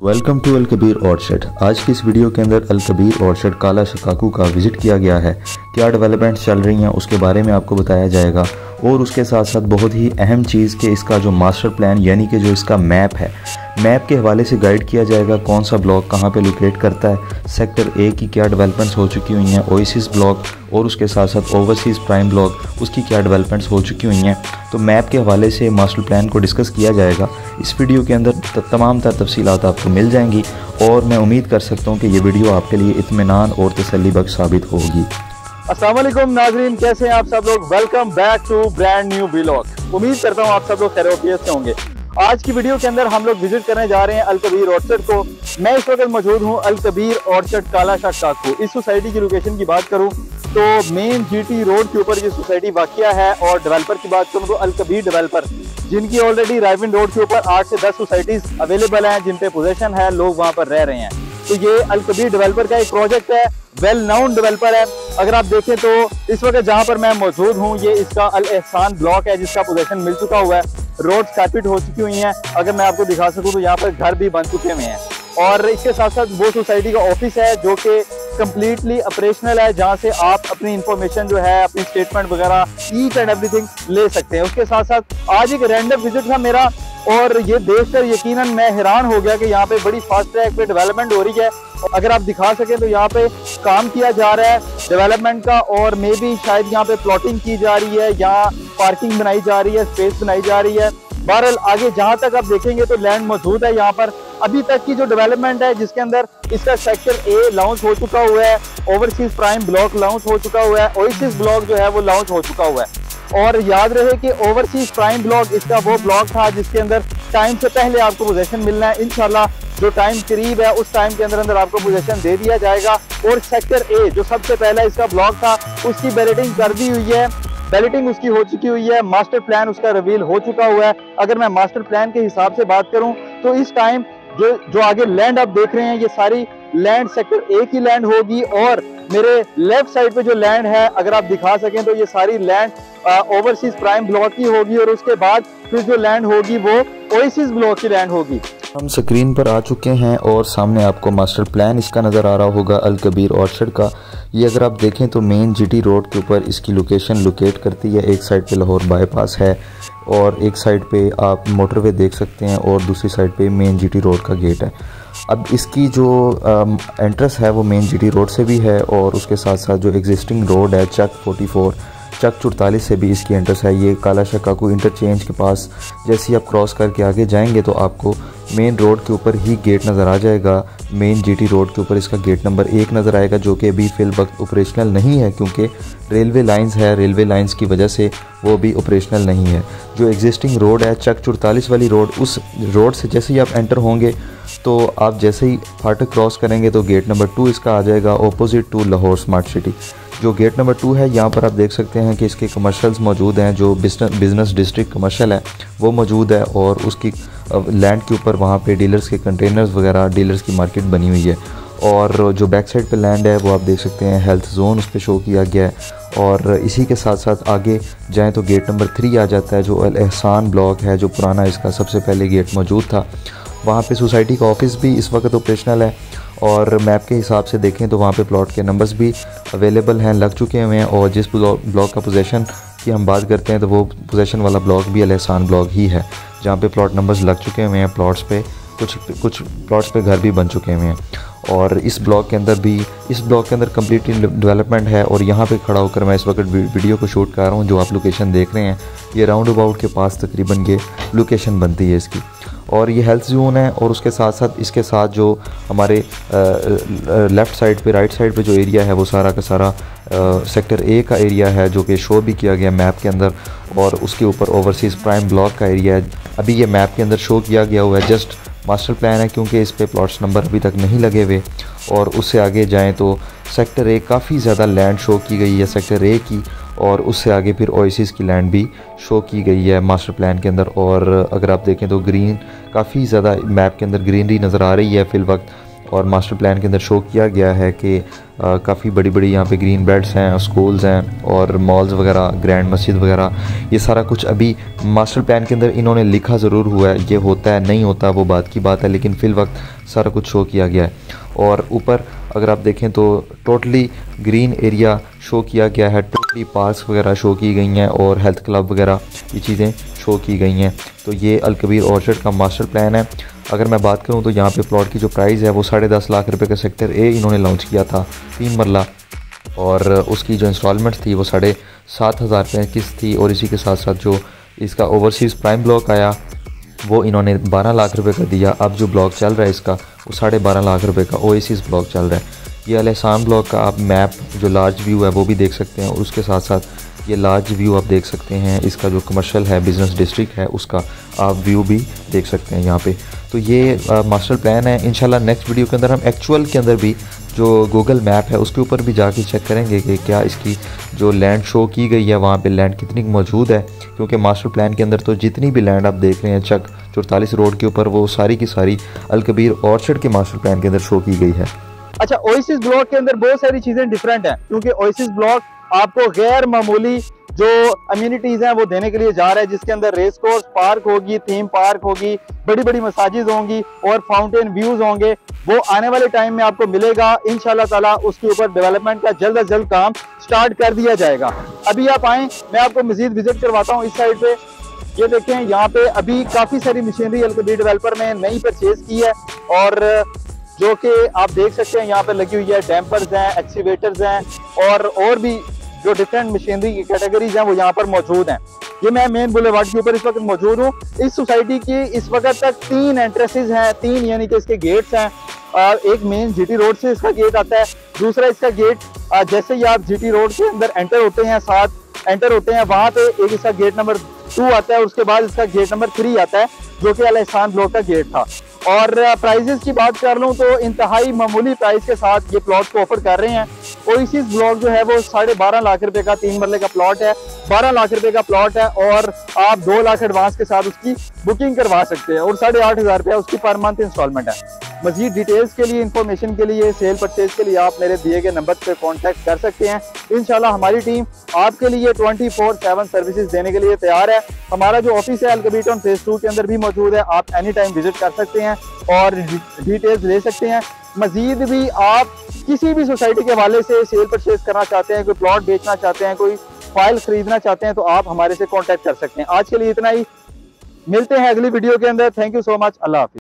Welcome to Al Kabir orchard. आज की इस वीडियो के अंदर अल कबीर ऑर्चर्ड काला शकाकू का विज़िट किया गया है। क्या डेवलपमेंट चल रही हैं उसके बारे में आपको बताया जाएगा और उसके साथ साथ बहुत ही अहम चीज़ कि इसका जो मास्टर प्लान यानी कि जो इसका मैप है, मैप के हवाले से गाइड किया जाएगा। कौन सा ब्लॉक कहाँ पे लोकेट करता है, सेक्टर ए की क्या डेवलपमेंट्स हो चुकी हुई हैं, ओएसिस ब्लॉक और उसके साथ साथ ओवरसीज़ प्राइम ब्लॉक उसकी क्या डेवलपमेंट्स हो चुकी हुई हैं। तो मैप के हवाले से मास्टर प्लान को डिस्कस किया जाएगा। इस वीडियो के अंदर तमाम तफसीलात आपको मिल जाएंगी और मैं उम्मीद कर सकता हूँ कि ये वीडियो आपके लिए इत्मीनान और तसल्ली बख्श साबित होगी। अस्सलाम वालेकुम नाजरीन, कैसे हैं आप सब लोग। Welcome back to brand new vlog. उम्मीद करता हूँ आप सब लोग खैरियत से होंगे। आज की वीडियो के अंदर हम लोग विजिट करने जा रहे हैं अल कबीर ऑर्चर्ड को। मैं इस वक्त मौजूद हूँ अल कबीर ऑर्चर्ड काला शकाकू। इस सोसाइटी की लोकेशन की बात करूँ तो मेन जीटी रोड के ऊपर ये सोसाइटी वाक़िया है। और डेवलपर की बात करूँ तो अल कबीर डेवलपर, जिनकी ऑलरेडी राइविन रोड के ऊपर 8 से 10 सोसाइटीज अवेलेबल हैं, जिन पे पोजेसन है, लोग वहाँ पर रह रहे हैं। तो ये अल कबीर डेवलपर का एक प्रोजेक्ट है, वेल नाउन डेवलपर है। अगर आप देखें तो इस वक्त जहाँ पर मैं मौजूद हूँ ये इसका अल एहसान ब्लॉक है, जिसका पोजेसन मिल चुका हुआ है। रोड कार्पेट हो चुकी हुई हैं। अगर मैं आपको दिखा सकूँ तो यहाँ पर घर भी बन चुके हुए हैं। और इसके साथ साथ वो सोसाइटी का ऑफिस है जो कि कम्प्लीटली ऑपरेशनल है, जहाँ से आप अपनी इंफॉर्मेशन जो है, अपनी स्टेटमेंट वगैरह ईच एंड एवरीथिंग ले सकते हैं। उसके साथ साथ आज एक रैंडम विजिट था मेरा और ये देखकर यकीनन मैं हैरान हो गया कि यहाँ पे बड़ी फास्ट ट्रैक पे डेवलपमेंट हो रही है। अगर आप दिखा सकें तो यहाँ पे काम किया जा रहा है डेवलपमेंट का, और मे भी शायद यहाँ पे प्लॉटिंग की जा रही है, यहाँ पार्किंग बनाई जा रही है, स्पेस बनाई जा रही है। बहरहाल आगे जहाँ तक आप देखेंगे तो लैंड मौजूद है यहाँ पर। अभी तक की जो डेवलपमेंट है जिसके अंदर इसका सेक्टर ए लॉन्च हो चुका हुआ है, ओवरसीज प्राइम ब्लॉक लॉन्च हो चुका हुआ है, ओएसिस ब्लॉक जो है वो लॉन्च हो चुका हुआ है। और याद रहे कि ओवरसीज प्राइम ब्लॉक इसका वो ब्लॉक था जिसके अंदर टाइम से पहले आपको पोजेसन मिलना है। इंशाल्लाह जो टाइम करीब है उस टाइम के अंदर अंदर आपको पोजेसन दे दिया जाएगा। और सेक्टर ए जो सबसे पहला इसका ब्लॉक था उसकी बैलेटिंग कर दी हुई है, बैलेटिंग उसकी हो चुकी हुई है, मास्टर प्लान उसका रिवील हो चुका हुआ है। अगर मैं मास्टर प्लान के हिसाब से बात करूं तो इस टाइम जो आगे लैंड आप देख रहे हैं ये सारी लैंड सेक्टर ए की लैंड होगी। और मेरे लेफ्ट साइड पे जो लैंड है अगर आप दिखा सकें तो ये सारी लैंड ओवरसीज प्राइम ब्लॉक की होगी। और उसके बाद फिर जो लैंड होगी वो ओएसिस ब्लॉक की लैंड होगी। हम स्क्रीन पर आ चुके हैं और सामने आपको मास्टर प्लान इसका नज़र आ रहा होगा अल कबीर ऑर्चर्ड का। ये अगर आप देखें तो मेन जीटी रोड के ऊपर इसकी लोकेशन लोकेट करती है। एक साइड पे लाहौर बाईपास है और एक साइड पे आप मोटरवे देख सकते हैं और दूसरी साइड पे मेन जीटी रोड का गेट है। अब इसकी जो एंट्रेंस है वो मेन जीटी रोड से भी है और उसके साथ साथ जो एग्जिस्टिंग रोड है चक 44 चक 44 से भी इसकी एंट्रेंस है। ये काला शकाकू इंटरचेंज के पास जैसे ही आप क्रॉस करके आगे जाएंगे तो आपको मेन रोड के ऊपर ही गेट नज़र आ जाएगा। मेन जीटी रोड के ऊपर इसका गेट नंबर 1 नज़र आएगा, जो कि अभी फ़िल वक्त ऑपरेशनल नहीं है क्योंकि रेलवे लाइंस है, रेलवे लाइंस की वजह से वो भी ऑपरेशनल नहीं है। जो एग्जिस्टिंग रोड है चक 44 वाली रोड, उस रोड से जैसे ही आप एंटर होंगे तो आप जैसे ही फाटक क्रॉस करेंगे तो गेट नंबर 2 इसका आ जाएगा, opposite to Lahore smart city. जो गेट नंबर 2 है यहाँ पर आप देख सकते हैं कि इसके कमर्शल्स मौजूद हैं, जो बिज़नेस डिस्ट्रिक्ट कमर्शल है वो मौजूद है और उसकी लैंड के ऊपर वहाँ पे डीलर्स के कंटेनर्स वगैरह, डीलर्स की मार्केट बनी हुई है। और जो बैक साइड पे लैंड है वो आप देख सकते हैं हेल्थ जोन उस पर शो किया गया है। और इसी के साथ साथ आगे जाएँ तो गेट नंबर 3 आ जाता है, जो अल एहसान ब्लॉक है, जो पुराना इसका सबसे पहले गेट मौजूद था। वहाँ पे सोसाइटी का ऑफिस भी इस वक्त ऑपरेशनल है और मैप के हिसाब से देखें तो वहाँ पे प्लॉट के नंबर्स भी अवेलेबल हैं, लग चुके हुए हैं। और जिस ब्लॉक का पोजेसन की हम बात करते हैं तो वो पोजेसन वाला ब्लॉक भी अल एहसान ब्लॉक ही है, जहाँ पे प्लॉट नंबर्स लग चुके हुए हैं। प्लॉट्स पे कुछ प्लॉट्स पे घर भी बन चुके हुए हैं। और इस ब्लॉक के अंदर कम्प्लीटली डेवलपमेंट है। और यहाँ पे खड़ा होकर मैं इस वक्त वीडियो को शूट कर रहा हूँ। जो आप लोकेशन देख रहे हैं ये राउंड अबाउट के पास तकरीबन ये लोकेशन बनती है इसकी। और ये हेल्थ जोन है और उसके साथ साथ इसके साथ जो हमारे लेफ़्ट साइड पे, राइट साइड पे जो एरिया है वो सारा का सारा सेक्टर ए का एरिया है, जो कि शो भी किया गया मैप के अंदर। और उसके ऊपर ओवरसीज़ प्राइम ब्लॉक का एरिया है, अभी ये मैप के अंदर शो किया गया हुआ है। जस्ट मास्टर प्लान है क्योंकि इस पे प्लॉट्स नंबर अभी तक नहीं लगे हुए। और उससे आगे जाएँ तो सेक्टर ए काफ़ी ज़्यादा लैंड शो की गई है सेक्टर ए की, और उससे आगे फिर ओएसिस की लैंड भी शो की गई है मास्टर प्लान के अंदर। और अगर आप देखें तो ग्रीन काफ़ी ज़्यादा मैप के अंदर ग्रीनरी नज़र आ रही है फ़िल वक्त। और मास्टर प्लान के अंदर शो किया गया है कि काफ़ी बड़ी बड़ी यहाँ पे ग्रीन बेल्ट्स हैं, स्कूल्स हैं और मॉल्स वगैरह, ग्रैंड मस्जिद वगैरह, ये सारा कुछ अभी मास्टर प्लान के अंदर इन्होंने लिखा ज़रूर हुआ है। ये होता है नहीं होता वो बात की बात है, लेकिन फ़िल वक्त सारा कुछ शो किया गया है। और ऊपर अगर आप देखें तो टोटली ग्रीन एरिया शो किया गया है, टोटली पार्क्स वगैरह शो की गई हैं और हेल्थ क्लब वगैरह ये चीज़ें शो की गई हैं। तो ये अल कबीर ऑर्चर्ड का मास्टर प्लान है। अगर मैं बात करूं तो यहाँ पे प्लॉट की जो प्राइस है वो 10.5 लाख रुपए का सेक्टर ए इन्होंने लॉन्च किया था, 3 मरला, और उसकी जो इंस्टॉलमेंट थी वो 7,500 रुपये किस्त थी। और इसी के साथ साथ जो इसका ओवरसीज़ प्राइम ब्लॉक आया वो इन्होंने 12 लाख रुपए का दिया। अब जो ब्लॉक चल रहा है इसका वो 12.5 लाख रुपए का ओएसिस ब्लॉक चल रहा है। ये अल एहसान ब्लॉक का आप मैप जो लार्ज व्यू है वो भी देख सकते हैं, और उसके साथ साथ ये लार्ज व्यू आप देख सकते हैं, इसका जो कमर्शियल है, बिज़नेस डिस्ट्रिक्ट है, उसका आप व्यू भी देख सकते हैं यहाँ पे। तो ये मास्टर प्लान है। इंशाल्लाह नेक्स्ट वीडियो के अंदर हम एक्चुअल के अंदर भी जो गूगल मैप है उसके ऊपर भी जाके चेक करेंगे कि क्या इसकी जो लैंड शो की गई है वहाँ पे लैंड कितनी मौजूद है, क्योंकि मास्टर प्लान के अंदर तो जितनी भी लैंड आप देख रहे हैं चक 44 रोड के ऊपर, वो सारी की सारी अल कबीर ऑर्चर्ड के मास्टर प्लान के अंदर शो की गई है। अच्छा, ओएसिस ब्लॉक के अंदर बहुत सारी चीजें डिफरेंट हैं, क्योंकि ओएसिस ब्लॉक आपको गैर मामूली जो अम्यूनिटीज हैं वो देने के लिए जा रहा है, जिसके अंदर रेस कोर्स पार्क होगी, थीम पार्क होगी, बड़ी बड़ी मसाजिद होंगी और फाउंटेन व्यूज होंगे। वो आने वाले टाइम में आपको मिलेगा इंशाल्लाह ताला। उसके ऊपर डेवलपमेंट का जल्द अज जल्द काम स्टार्ट कर दिया जाएगा। अभी आप आए, मैं आपको मजीद विजिट करवाता हूँ इस साइड पे। ये देखें, यहाँ पे अभी काफी सारी मशीनरी अल कबीर डेवलपर में नई परचेज की है, और जो कि आप देख सकते हैं यहाँ पे लगी हुई है। डैम्पर्स हैं, एक्सीवेटर्स हैं और भी जो डिफरेंट मशीनरी की कैटेगरीज हैं वो यहाँ पर मौजूद हैं। ये मैं मेन बुलेवार्ड के ऊपर इस वक्त मौजूद हूँ। इस सोसाइटी की इस वक्त तक 3 एंट्रेंसेस हैं, 3 यानी कि इसके गेट्स हैं। एक मेन जीटी रोड से इसका गेट आता है, दूसरा इसका गेट जैसे ही आप जीटी रोड के अंदर एंटर होते हैं, साथ एंटर होते हैं, वहां पे एक इसका गेट नंबर 2 आता है, और उसके बाद इसका गेट नंबर 3 आता है, जो कि अल एहसान ब्लॉक का गेट था। और प्राइजेस की बात कर लूँ तो इंतहाई मामूली प्राइस के साथ ये प्लॉट को ऑफर कर रहे हैं। ओएसिस ब्लॉक जो है वो 12.5 लाख रुपए का 3 मरले का प्लॉट है, 12 लाख रुपए का प्लॉट है, और आप 2 लाख एडवांस के साथ उसकी बुकिंग करवा सकते हैं, और 8,500 रुपया उसकी पर मंथ इंस्टॉलमेंट है। मजीद डिटेल्स के लिए, इंफॉर्मेशन के लिए, सेल परचेज के लिए आप मेरे दिए गए नंबर पर कॉन्टैक्ट कर सकते हैं। इंशाल्लाह हमारी टीम आपके लिए 24/7 सर्विसेज देने के लिए तैयार है। हमारा जो ऑफिस है अल कबीर टाउन फेज 2 के अंदर भी मौजूद है, आप एनी टाइम विजिट कर सकते हैं और डिटेल्स ले सकते हैं। मजीद भी आप किसी भी सोसाइटी के हवाले से सेल परचेज करना चाहते हैं, कोई प्लॉट बेचना चाहते हैं, कोई फाइल खरीदना चाहते हैं, तो आप हमारे से कॉन्टैक्ट कर सकते हैं। आज के लिए इतना ही, मिलते हैं अगली वीडियो के अंदर। Thank you so much. Allah Hafiz.